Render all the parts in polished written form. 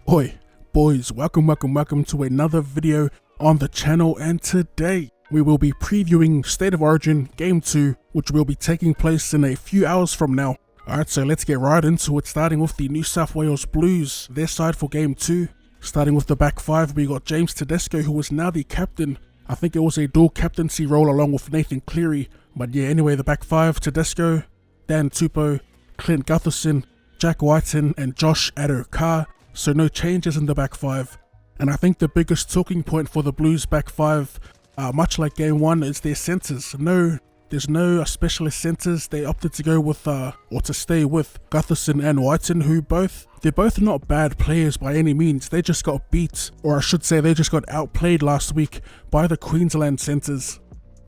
Oi, boys, welcome to another video on the channel, and today we will be previewing State of Origin Game 2, which will be taking place in a few hours from now. Alright, so let's get right into it, starting with the New South Wales Blues, their side for Game 2. Starting with the back five, we got James Tedesco, who is now the captain. I think it was a dual captaincy role along with Nathan Cleary, but yeah, anyway, the back five, Tedesco, Dan Tupou, Clint Gutherson, Jack Whiten, and Josh Addo-Carr. So no changes in the back five. And I think the biggest talking point for the Blues back five, much like game one, is their centers. There's no specialist centers. They opted to go with, or to stay with Gutherson and Whiten, who they're both not bad players by any means. They just got beat, or I should say they just got outplayed last week by the Queensland centers.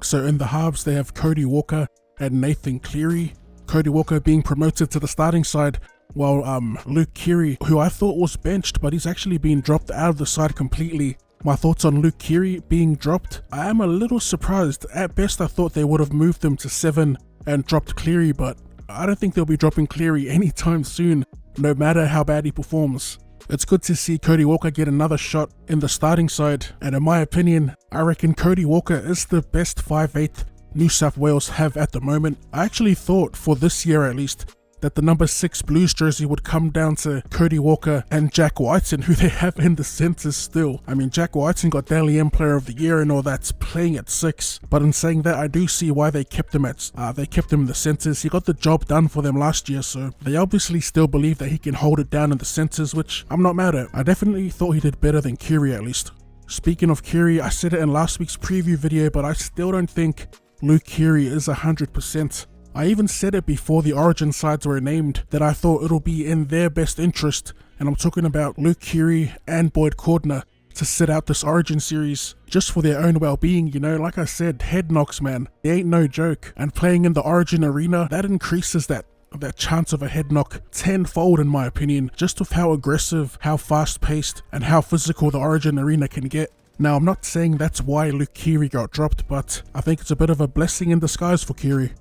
So in the halves, they have Cody Walker and Nathan Cleary. Cody Walker being promoted to the starting side, while Luke Keary, who I thought was benched, but he's actually been dropped out of the side completely. My thoughts on Luke Keary being dropped: I am a little surprised. At best, I thought they would have moved him to 7 and dropped Cleary, but I don't think they'll be dropping Cleary anytime soon, no matter how bad he performs. It's good to see Cody Walker get another shot in the starting side, and in my opinion, I reckon Cody Walker is the best 5'8" New South Wales have at the moment. I actually thought, for this year at least, that the number 6 Blues jersey would come down to Cody Walker and Jack Whiten, who they have in the centres still. I mean, Jack Whiten got Dally M Player of the Year and all that, playing at 6. But in saying that, I do see why they kept him in the centres. He got the job done for them last year, so they obviously still believe that he can hold it down in the centres, which I'm not mad at. I definitely thought he did better than Keary at least. Speaking of Keary, I said it in last week's preview video, but I still don't think Luke Keary is 100%. I even said it before the Origin sides were named, that I thought it'll be in their best interest, and I'm talking about Luke Keary and Boyd Cordner, to sit out this Origin series just for their own well-being. You know, like I said, head knocks, man, they ain't no joke, and playing in the Origin arena, that increases that chance of a head knock tenfold in my opinion, just with how aggressive, how fast-paced, and how physical the Origin arena can get. Now, I'm not saying that's why Luke Keary got dropped, but I think it's a bit of a blessing in disguise for Keary.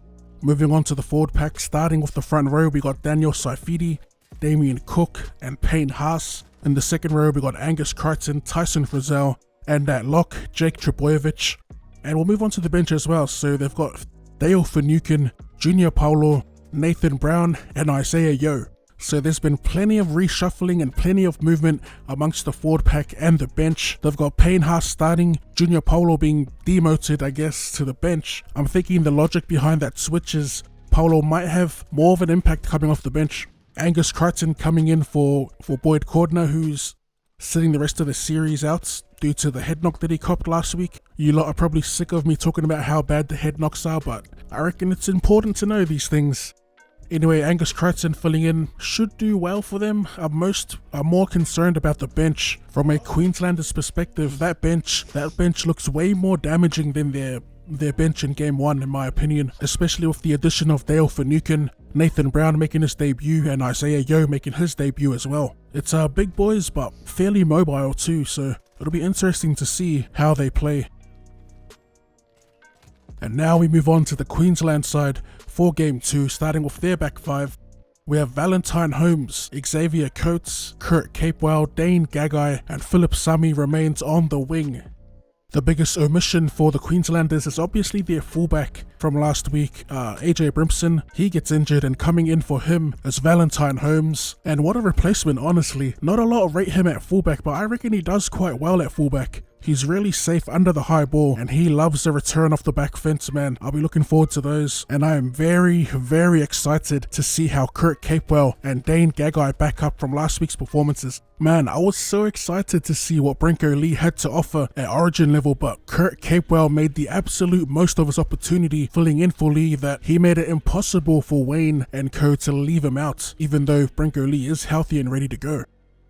Moving on to the forward pack, starting with the front row, we got Daniel Saifidi, Damien Cook, and Payne Haas. In the second row, we got Angus Crichton, Tyson Frizzell, and at lock, Jake Trbojevic. And we'll move on to the bench as well. So they've got Dale Finucane, Junior Paulo, Nathan Brown, and Isaiah Yeo. So there's been plenty of reshuffling and plenty of movement amongst the forward pack and the bench. They've got Payne Haas starting, Junior Paulo being demoted, I guess, to the bench. I'm thinking the logic behind that switch is Paulo might have more of an impact coming off the bench. Angus Crichton coming in for Boyd Cordner, who's sitting the rest of the series out due to the head knock that he copped last week. You lot are probably sick of me talking about how bad the head knocks are, but I reckon it's important to know these things. Anyway, Angus Crichton filling in should do well for them. I'm more concerned about the bench. From a Queenslander's perspective, that bench looks way more damaging than their bench in game 1 in my opinion, especially with the addition of Dale Finucane, Nathan Brown making his debut, and Isaiah Yeo making his debut as well. It's big boys, but fairly mobile too, so it'll be interesting to see how they play. And now we move on to the Queensland side for Game 2, starting with their back five. We have Valentine Holmes, Xavier Coates, Kurt Capewell, Dane Gagai, and Philip Sami remains on the wing. The biggest omission for the Queenslanders is obviously their fullback from last week, AJ Brimson. He gets injured, and coming in for him is Valentine Holmes. And what a replacement, honestly. Not a lot rate him at fullback, but I reckon he does quite well at fullback. He's really safe under the high ball, and he loves the return off the back fence, man. I'll be looking forward to those, and I am very, very excited to see how Kurt Capewell and Dane Gagai back up from last week's performances. Man, I was so excited to see what Brinko Lee had to offer at Origin level, but Kurt Capewell made the absolute most of his opportunity filling in for Lee, that he made it impossible for Wayne and co to leave him out, even though Brinko Lee is healthy and ready to go.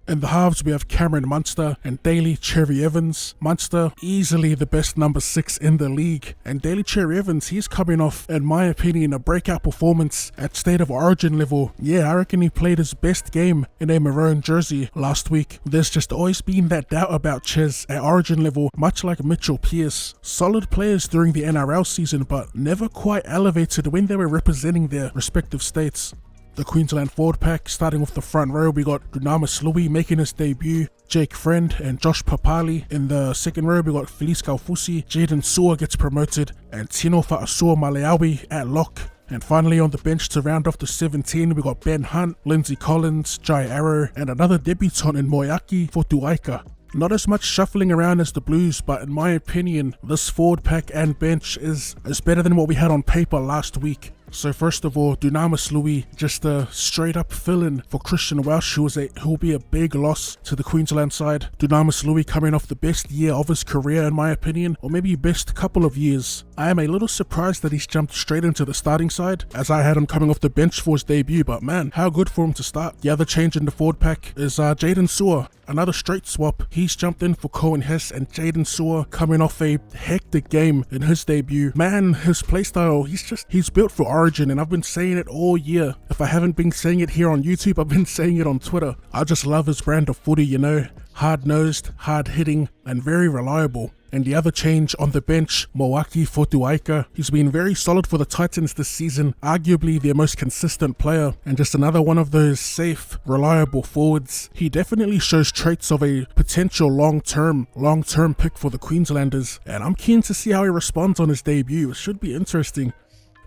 In the halves, we have Cameron Munster and Daly Cherry Evans. Munster, easily the best number 6 in the league. And Daly Cherry Evans, he's coming off, in my opinion, a breakout performance at State of Origin level. Yeah, I reckon he played his best game in a maroon jersey last week. There's just always been that doubt about Ches at Origin level, much like Mitchell Pearce. Solid players during the NRL season, but never quite elevated when they were representing their respective states. the Queensland forward pack. Starting off the front row, we got Dunamis Lui making his debut, Jake Friend and Josh Papali. In the second row, we got Felice Kaufusi, Jaden Sewer gets promoted, and Tino Fa'asua Maleawi at lock. And finally on the bench to round off the 17, we got Ben Hunt, Lindsay Collins, Jai Arrow, and another debutant in Moeaki Fotuaika. Not as much shuffling around as the Blues, but in my opinion, this forward pack and bench is better than what we had on paper last week. So first of all, Dunamis Lui, just a straight up fill-in for Christian Welsh, who will be a big loss to the Queensland side. Dunamis Lui coming off the best year of his career in my opinion, or maybe best couple of years. I am a little surprised that he's jumped straight into the starting side, as I had him coming off the bench for his debut, but man, how good for him to start. The other change in the forward pack is Jaden Sewer. Another straight swap. He's jumped in for Cohen Hess, and Jaden Sewer coming off a hectic game in his debut. Man, his playstyle, he's built for Origin, and I've been saying it all year. If I haven't been saying it here on YouTube, I've been saying it on Twitter. I just love his brand of footy, you know. Hard-nosed, hard-hitting, and very reliable. And the other change on the bench, Moeaki Fotuaika. He's been very solid for the Titans this season, arguably their most consistent player, and just another one of those safe, reliable forwards. He definitely shows traits of a potential long-term pick for the Queenslanders, and I'm keen to see how he responds on his debut. It should be interesting.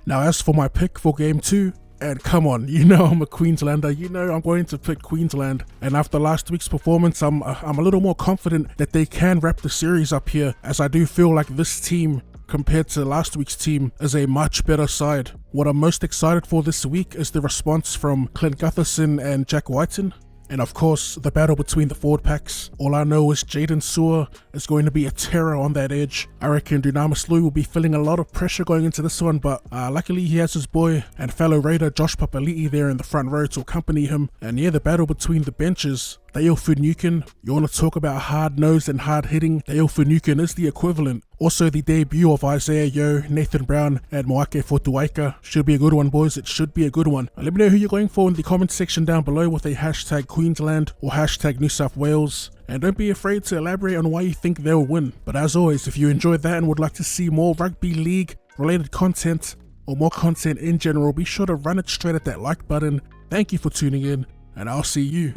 Now as for my pick for Game 2, and come on, you know I'm a Queenslander, you know I'm going to pick Queensland. And after last week's performance, I'm a little more confident that they can wrap the series up here, as I do feel like this team, compared to last week's team, is a much better side. What I'm most excited for this week is the response from Clint Gutherson and Jack Whiten. And of course, the battle between the forward packs. All I know is Jaden Sewer is going to be a terror on that edge. I reckon Dunamis Lui will be feeling a lot of pressure going into this one, but luckily he has his boy and fellow Raider Josh Papali'i there in the front row to accompany him. And yeah, the battle between the benches. Dale Finucane, you want to talk about hard-nosed and hard-hitting? Dale Finucane is the equivalent. Also, the debut of Isaiah Yeo, Nathan Brown, and Moeaki Fotuaika should be a good one, boys. It should be a good one. Let me know who you're going for in the comment section down below with a hashtag Queensland or hashtag New South Wales. And don't be afraid to elaborate on why you think they'll win. But as always, if you enjoyed that and would like to see more rugby league related content or more content in general, be sure to run it straight at that like button. Thank you for tuning in, and I'll see you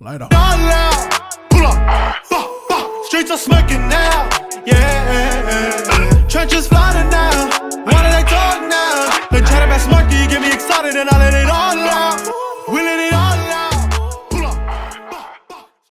later. Streets are smoking now, yeah. Trenches flooded now. Why do they talk now? They try to best monkey, get me excited and I let it all out.